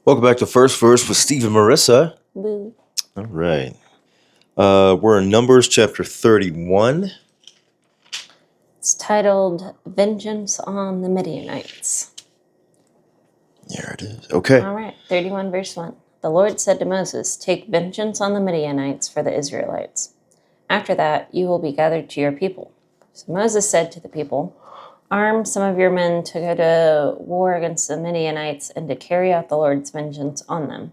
Welcome back to First Verse with Steve and Marissa. Boo. All right. We're in Numbers chapter 31. It's titled Vengeance on the Midianites. There it is. Okay. All right, 31 verse 1. The Lord said to Moses, "Take vengeance on the Midianites for the Israelites. After that, you will be gathered to your people." So Moses said to the people, "Arm some of your men to go to war against the Midianites and to carry out the Lord's vengeance on them.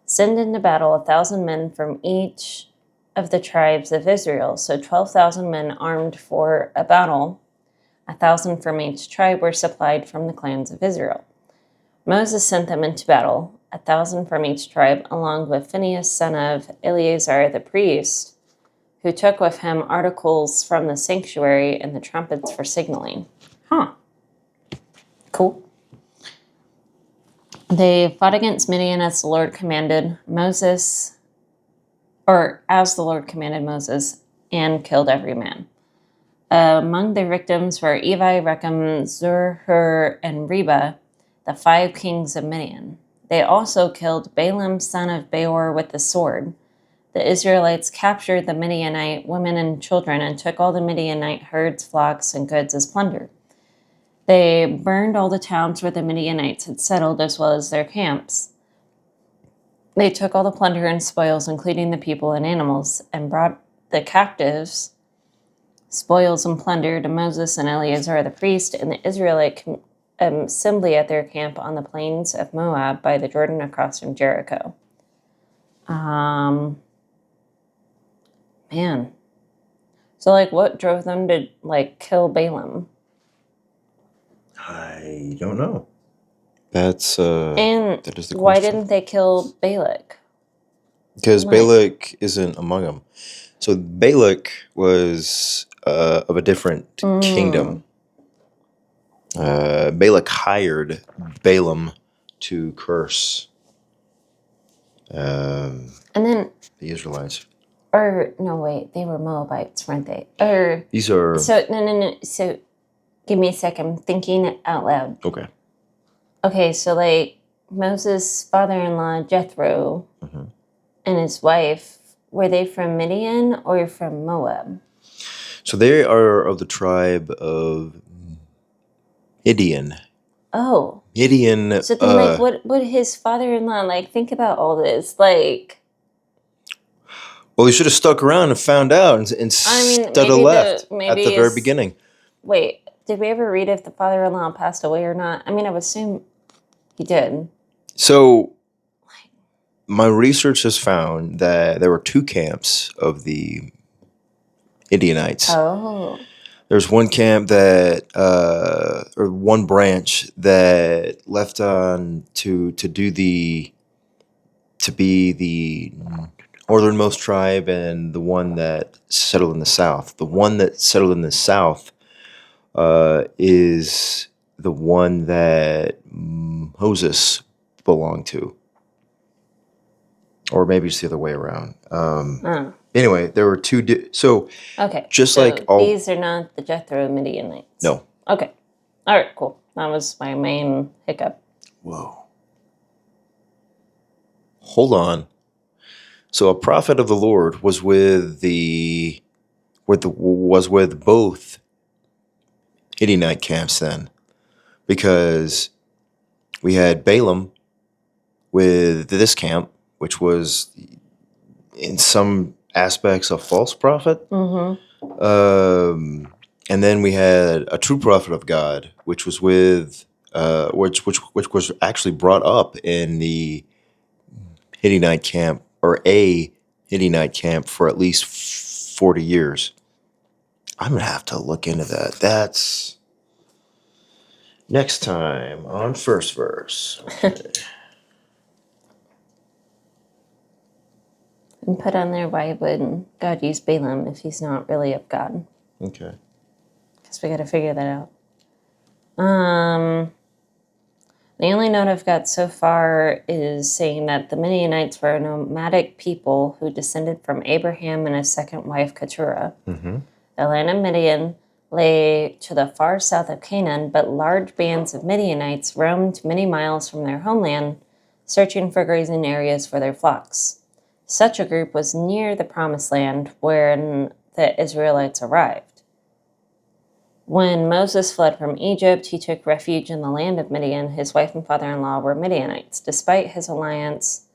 Send into battle 1,000 men from each of the tribes of Israel." So 12,000 men armed for a battle. 1,000 from each tribe were supplied from the clans of Israel. Moses sent them into battle, 1,000 from each tribe, along with Phinehas, son of Eleazar the priest, who took with him articles from the sanctuary and the trumpets for signaling. Cool. They fought against Midian as the Lord commanded Moses, and killed every man. Among their victims were Evi, Rechem, Zur, Hur, and Reba, the 5 kings of Midian. They also killed Balaam, son of Beor, with the sword. The Israelites captured the Midianite women and children and took all the Midianite herds, flocks, and goods as plunder. They burned all the towns where the Midianites had settled, as well as their camps. They took all the plunder and spoils, including the people and animals, and brought the captives, spoils and plunder, to Moses and Eleazar the priest and the Israelite assembly at their camp on the plains of Moab by the Jordan across from Jericho. Man. So, what drove them to, kill Balaam? I don't know. That is And the question. Why didn't they kill Balak? Because Balak isn't among them. So Balak was of a different kingdom. Balak hired Balaam to curse and then the Israelites. They were Moabites, weren't they? These are... No. So, give me a second. I'm thinking out loud. Okay, so, Moses' father-in-law, Jethro, and his wife, were they from Midian or from Moab? So they are of the tribe of Midian. Oh. Midian. So then, what would his father-in-law, think about all this? Well, he should have stuck around and found out and instead of left at the very beginning. Wait, did we ever read if the father-in-law passed away or not? I would assume he did. So my research has found that there were 2 camps of the Midianites. Oh. There's one camp that, or one branch that left on to be the northernmost tribe, and the one that settled in the south. The one that settled in the south is the one that Moses belonged to. Or maybe it's the other way around. Anyway, there were 2... okay. Just so like all... These are not the Jethro Midianites? No. Okay. All right, cool. That was my main hiccup. Whoa. Hold on. So a prophet of the Lord was with both Midianite camps then, because we had Balaam with this camp, which was in some aspects a false prophet. And then we had a true prophet of God, which was with which was actually brought up in the Midianite camp, or a Midianite camp, for at least 40 years. I'm going to have to look into that. That's next time on First Verse. Okay. And put on there, why would God use Balaam if he's not really of God? Okay. Because we got to figure that out. The only note I've got so far is saying that the Midianites were a nomadic people who descended from Abraham and his second wife, Keturah. The land of Midian lay to the far south of Canaan, but large bands of Midianites roamed many miles from their homeland, searching for grazing areas for their flocks. Such a group was near the Promised Land when the Israelites arrived. When Moses fled from Egypt, he took refuge in the land of Midian. His wife and father-in-law were Midianites. Despite his alliance,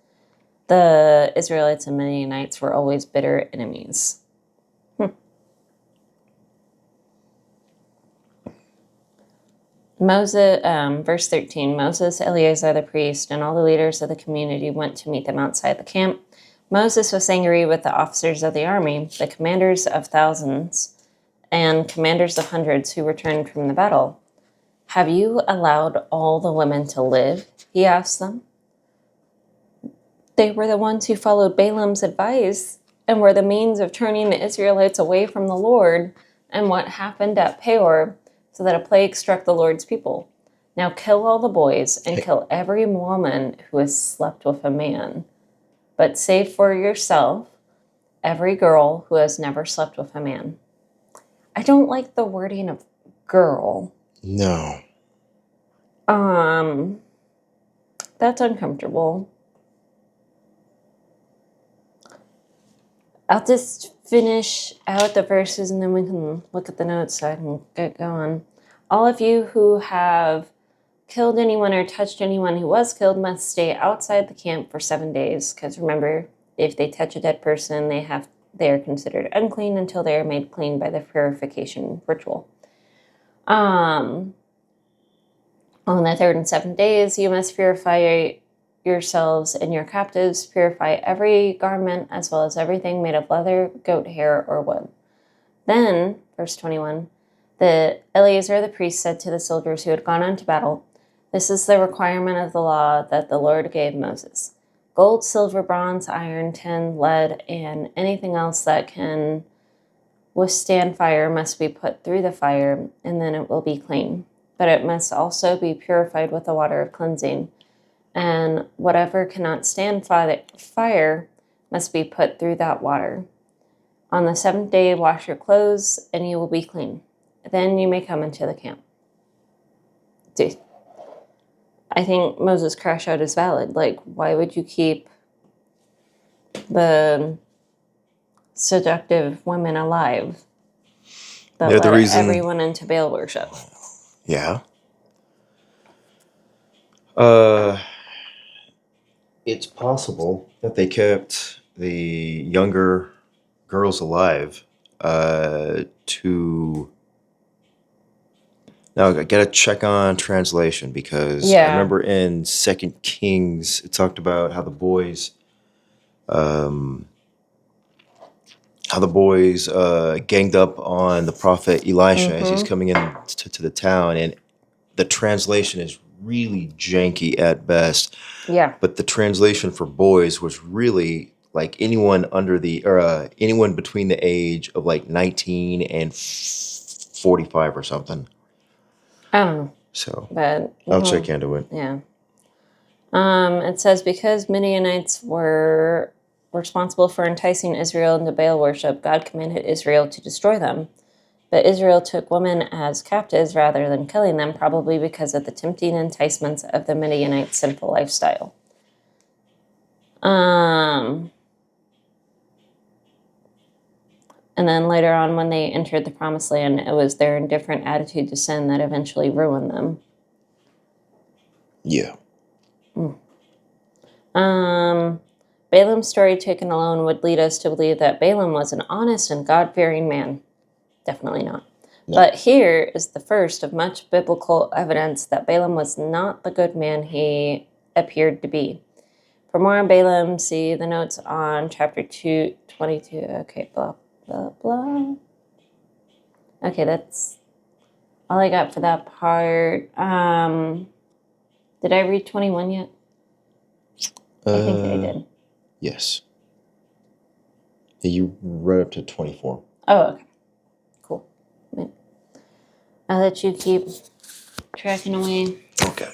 the Israelites and Midianites were always bitter enemies. Moses, verse 13, Moses, Eleazar the priest, and all the leaders of the community went to meet them outside the camp. Moses was angry with the officers of the army, the commanders of thousands and commanders of hundreds who returned from the battle. Have you allowed all the women to live? He asked them. They were the ones who followed Balaam's advice and were the means of turning the Israelites away from the Lord and what happened at Peor, so that a plague struck the Lord's people. Now kill all the boys and kill every woman who has slept with a man. But save for yourself every girl who has never slept with a man. I don't like the wording of girl. No. That's uncomfortable. I'll just finish out the verses and then we can look at the notes so I can get going. All of you who have killed anyone or touched anyone who was killed must stay outside the camp for 7 days. Because remember, if they touch a dead person, they are considered unclean until they are made clean by the purification ritual. On the third and 7th days, you must purify yourselves and your captives. Purify every garment as well as everything made of leather, goat hair, or wood. Then, verse 21, the Eleazar the priest said to the soldiers who had gone into battle, "This is the requirement of the law that the Lord gave Moses. Gold, silver, bronze, iron, tin, lead, and anything else that can withstand fire must be put through the fire, and then it will be clean. But it must also be purified with the water of cleansing. And whatever cannot stand fire must be put through that water. On the 7th day, wash your clothes, and you will be clean. Then you may come into the camp." Dude, I think Moses' crash out is valid. Like, why would you keep the seductive women alive that They're the led reason. everyone into Baal worship? Yeah. It's possible that they kept the younger girls alive to. Now I gotta check on translation because I Yeah. remember in 2 Kings it talked about how the boys ganged up on the prophet Elisha as he's coming in to the town, and the translation is really janky at best. Yeah. But the translation for boys was really like anyone anyone between the age of like 19 and 45 or something. I don't know. So But I'll check into it. Yeah. It says, because Midianites were responsible for enticing Israel into Baal worship, God commanded Israel to destroy them. But Israel took women as captives rather than killing them, probably because of the tempting enticements of the Midianite sinful lifestyle. And then later on, when they entered the Promised Land, it was their indifferent attitude to sin that eventually ruined them. Yeah. Balaam's story taken alone would lead us to believe that Balaam was an honest and God-fearing man. Definitely not. No. But here is the first of much biblical evidence that Balaam was not the good man he appeared to be. For more on Balaam, see the notes on chapter 22. Okay, blah, blah, blah. Okay, that's all I got for that part. Did I read 21 yet? I think I did. Yes. You read up to 24. Oh, okay. Cool. I'll let you keep tracking away. Okay.